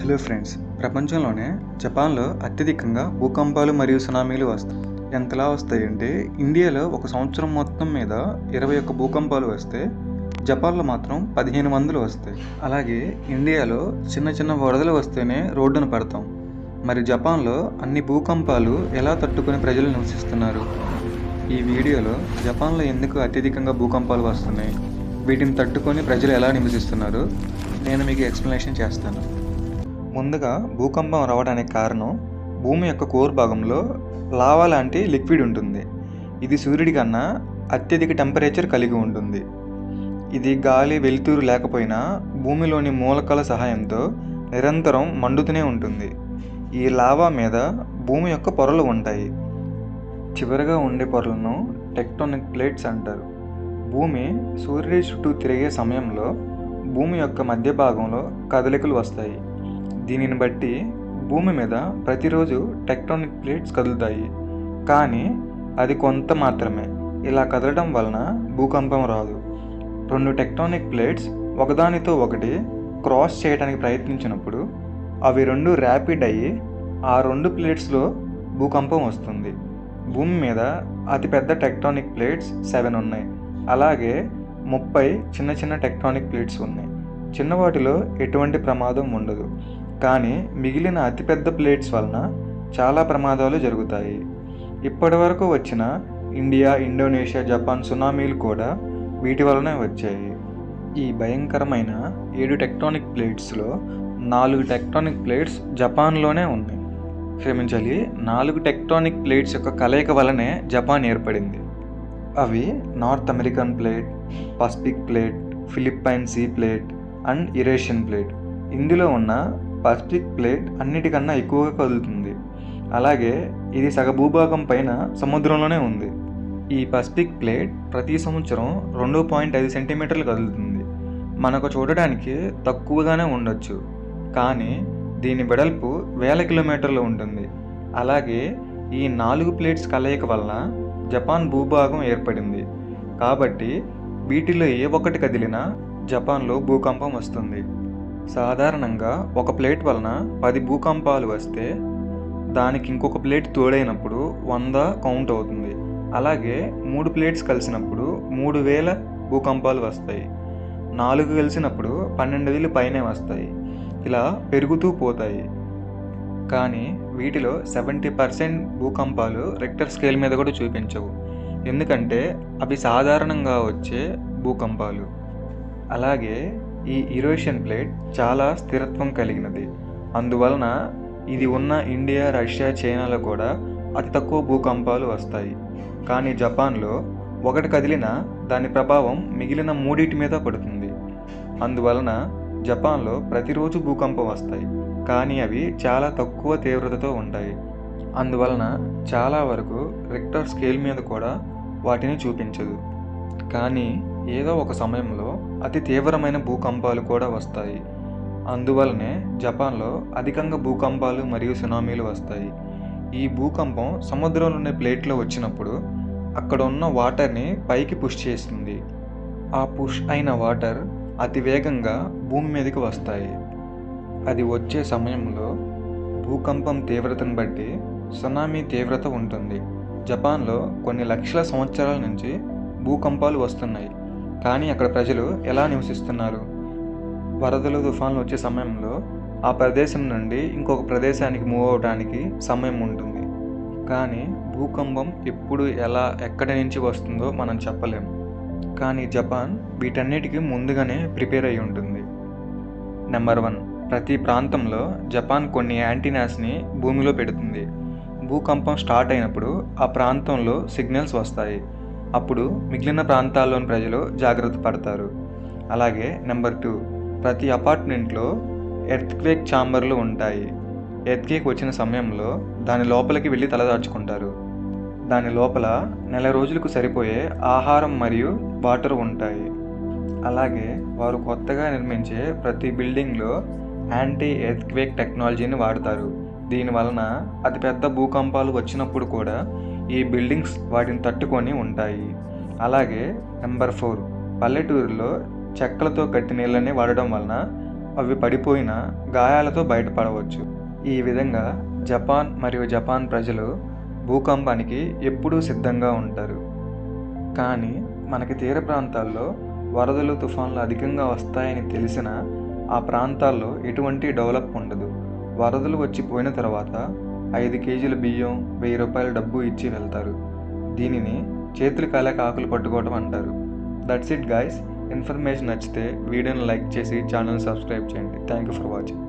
Hello friends, ప్రపంచంలోనే జపాన్లో అత్యధికంగా భూకంపాలు మరియు సునామీలు వస్తాయి. ఎంతలా వస్తాయంటే ఇండియాలో ఒక సంవత్సరం మొత్తం మీద 21 భూకంపాలు వస్తే జపాన్లో మాత్రం 1500 వస్తాయి. అలాగే ఇండియాలో చిన్న చిన్న వరదలు వస్తేనే రోడ్డున పడతాం. మరి జపాన్లో అన్ని భూకంపాలు ఎలా తట్టుకుని ప్రజలు నివసిస్తున్నారు? ఈ వీడియోలో జపాన్లో ఎందుకు అత్యధికంగా భూకంపాలు వస్తున్నాయి, వీటిని తట్టుకొని ప్రజలు ఎలా నివసిస్తున్నారు నేను మీకు ఎక్స్ప్లెనేషన్ చేస్తాను. ముందుగా భూకంపం రావడానికి కారణం భూమి యొక్క కోర్ భాగంలో లావా లాంటి లిక్విడ్ ఉంటుంది. ఇది సూర్యుడి కన్నా అత్యధిక టెంపరేచర్ కలిగి ఉంటుంది. ఇది గాలి వెలుతురు లేకపోయినా భూమిలోని మూలకాల సహాయంతో నిరంతరం మండుతూనే ఉంటుంది. ఈ లావా మీద భూమి యొక్క పొరలు ఉంటాయి. చివరగా ఉండే పొరలను టెక్టోనిక్ ప్లేట్స్ అంటారు. భూమి సూర్యుడి చుట్టూ తిరిగే సమయంలో భూమి యొక్క మధ్య భాగంలో కదలికలు వస్తాయి. దీనిని బట్టి భూమి మీద ప్రతిరోజు టెక్టోనిక్ ప్లేట్స్ కదులుతాయి. కానీ అది కొంత మాత్రమే. ఇలా కదలడం వలన భూకంపం రాదు. రెండు టెక్టోనిక్ ప్లేట్స్ ఒకదానితో ఒకటి క్రాస్ చేయడానికి ప్రయత్నించినప్పుడు అవి రెండు ర్యాపిడ్ అయ్యి ఆ రెండు ప్లేట్స్లో భూకంపం వస్తుంది. భూమి మీద అతిపెద్ద టెక్టోనిక్ ప్లేట్స్ 7 ఉన్నాయి. అలాగే 30 చిన్న చిన్న టెక్టోనిక్ ప్లేట్స్ ఉన్నాయి. చిన్నవాటిలో ఎటువంటి ప్రమాదం ఉండదు. కానీ మిగిలిన అతిపెద్ద ప్లేట్స్ వలన చాలా ప్రమాదాలు జరుగుతాయి. ఇప్పటి వరకు వచ్చిన ఇండియా, ఇండోనేషియా, జపాన్ సునామీలు కూడా వీటి వలనే వచ్చాయి. ఈ భయంకరమైన 7 టెక్టోనిక్ ప్లేట్స్లో 4 టెక్టోనిక్ ప్లేట్స్ జపాన్లోనే ఉన్నాయి. క్షమించాలి, 4 టెక్టోనిక్ ప్లేట్స్ యొక్క కలయిక వలనే జపాన్ ఏర్పడింది. అవి north American plate, Pacific plate, Philippine sea plate and Eurasian plate. ఇందులో ఉన్న పసిఫిక్ ప్లేట్ అన్నిటికన్నా ఎక్కువగా కదులుతుంది. అలాగే ఇది సగ భూభాగం పైన సముద్రంలోనే ఉంది. ఈ పసిఫిక్ ప్లేట్ ప్రతి సంవత్సరం 2.5 సెంటీమీటర్లు కదులుతుంది. మనకు చూడడానికి తక్కువగానే ఉండొచ్చు, కానీ దీని వెడల్పు 1000 కిలోమీటర్లు ఉంటుంది. అలాగే ఈ 4 ప్లేట్స్ కలయిక వలన జపాన్ భూభాగం ఏర్పడింది. కాబట్టి వీటిలో ఏ ఒక్కటి కదిలినా జపాన్లో భూకంపం వస్తుంది. సాధారణంగా ఒక ప్లేట్ వలన 10 భూకంపాలు వస్తే దానికి ఇంకొక ప్లేట్ తోడైనప్పుడు 100 కౌంట్ అవుతుంది. అలాగే 3 ప్లేట్స్ కలిసినప్పుడు 3000 భూకంపాలు వస్తాయి. 4 కలిసినప్పుడు 12,000 పైనే వస్తాయి. ఇలా పెరుగుతూ పోతాయి. కానీ వీటిలో 70% భూకంపాలు రిక్టర్ స్కేల్ మీద కూడా చూపించవు. ఎందుకంటే అవి సాధారణంగా వచ్చే భూకంపాలు. అలాగే ఈ యురేషియన్ ప్లేట్ చాలా స్థిరత్వం కలిగినది. అందువలన ఇది ఉన్న ఇండియా, రష్యా, చైనాలో కూడా అతి తక్కువ భూకంపాలు వస్తాయి. కానీ జపాన్లో ఒకటి కదిలినా దాని ప్రభావం మిగిలిన 3 మీద పడుతుంది. అందువలన జపాన్లో ప్రతిరోజు భూకంపం వస్తాయి, కానీ అవి చాలా తక్కువ తీవ్రతతో ఉంటాయి. అందువలన చాలా వరకు రిక్టర్ స్కేల్ మీద కూడా వాటిని చూపించదు. కానీ ఏదో ఒక సమయంలో అతి తీవ్రమైన భూకంపాలు కూడా వస్తాయి. అందువలనే జపాన్లో అధికంగా భూకంపాలు మరియు సునామీలు వస్తాయి. ఈ భూకంపం సముద్రంలోని ప్లేట్లో వచ్చినప్పుడు అక్కడ ఉన్న వాటర్ని పైకి పుష్ చేస్తుంది. ఆ పుష్ అయిన వాటర్ అతి వేగంగా భూమి మీదకి వస్తాయి. అది వచ్చే సమయంలో భూకంపం తీవ్రతను బట్టి సునామీ తీవ్రత ఉంటుంది. జపాన్లో కొన్ని లక్షల సంవత్సరాల నుంచి భూకంపాలు వస్తున్నాయి. కానీ అక్కడ ప్రజలు ఎలా నివసిస్తున్నారు? వరదలు, తుఫాన్లు వచ్చే సమయంలో ఆ ప్రదేశం నుండి ఇంకొక ప్రదేశానికి మూవ్ అవడానికి సమయం ఉంటుంది. కానీ భూకంపం ఎప్పుడు, ఎలా, ఎక్కడి నుంచి వస్తుందో మనం చెప్పలేము. కానీ జపాన్ వీటన్నిటికీ ముందుగానే ప్రిపేర్ అయి ఉంటుంది. నెంబర్ 1, ప్రతి ప్రాంతంలో జపాన్ కొన్ని యాంటీనాస్ని భూమిలో పెడుతుంది. భూకంపం స్టార్ట్ అయినప్పుడు ఆ ప్రాంతంలో సిగ్నల్స్ వస్తాయి. అప్పుడు మిగిలిన ప్రాంతాల్లోని ప్రజలు జాగ్రత్త పడతారు. అలాగే నెంబర్ 2, ప్రతి అపార్ట్మెంట్లో ఎర్త్క్వేక్ ఛాంబర్లు ఉంటాయి. ఎర్త్క్వేక్ వచ్చిన సమయంలో దాని లోపలికి వెళ్ళి తలదాచుకుంటారు. దాని లోపల నెల రోజులకు సరిపోయే ఆహారం మరియు వాటర్ ఉంటాయి. అలాగే వారు కొత్తగా నిర్మించే ప్రతి బిల్డింగ్లో యాంటీ ఎర్త్క్వేక్ టెక్నాలజీని వాడతారు. దీనివలన అతిపెద్ద భూకంపాలు వచ్చినప్పుడు కూడా ఈ బిల్డింగ్స్ వాటిని తట్టుకొని ఉంటాయి. అలాగే నెంబర్ 4, పల్లెటూరులో చెక్కలతో కట్టిన ఇళ్ళని వాడడం వలన అవి పడిపోయిన గాయాలతో బయటపడవచ్చు. ఈ విధంగా జపాన్ ప్రజలు భూకంపానికి ఎప్పుడూ సిద్ధంగా ఉంటారు. కానీ మనకి తీర ప్రాంతాల్లో వరదలు, తుఫాన్లు అధికంగా వస్తాయని తెలిసినా ఆ ప్రాంతాల్లో ఎటువంటి డెవలప్ ఉండదు. వరదలు వచ్చి పోయిన తర్వాత 5 కేజీల బియ్యం, 1000 రూపాయల డబ్బు ఇచ్చి వెళ్తారు. దీనిని చేతులు కాలేక ఆకులు పట్టుకోవడం అంటారు. That's it guys. ఇన్ఫర్మేషన్ నచ్చితే వీడియోని లైక్ చేసి ఛానల్ సబ్స్క్రైబ్ చేయండి. Thank you for watching.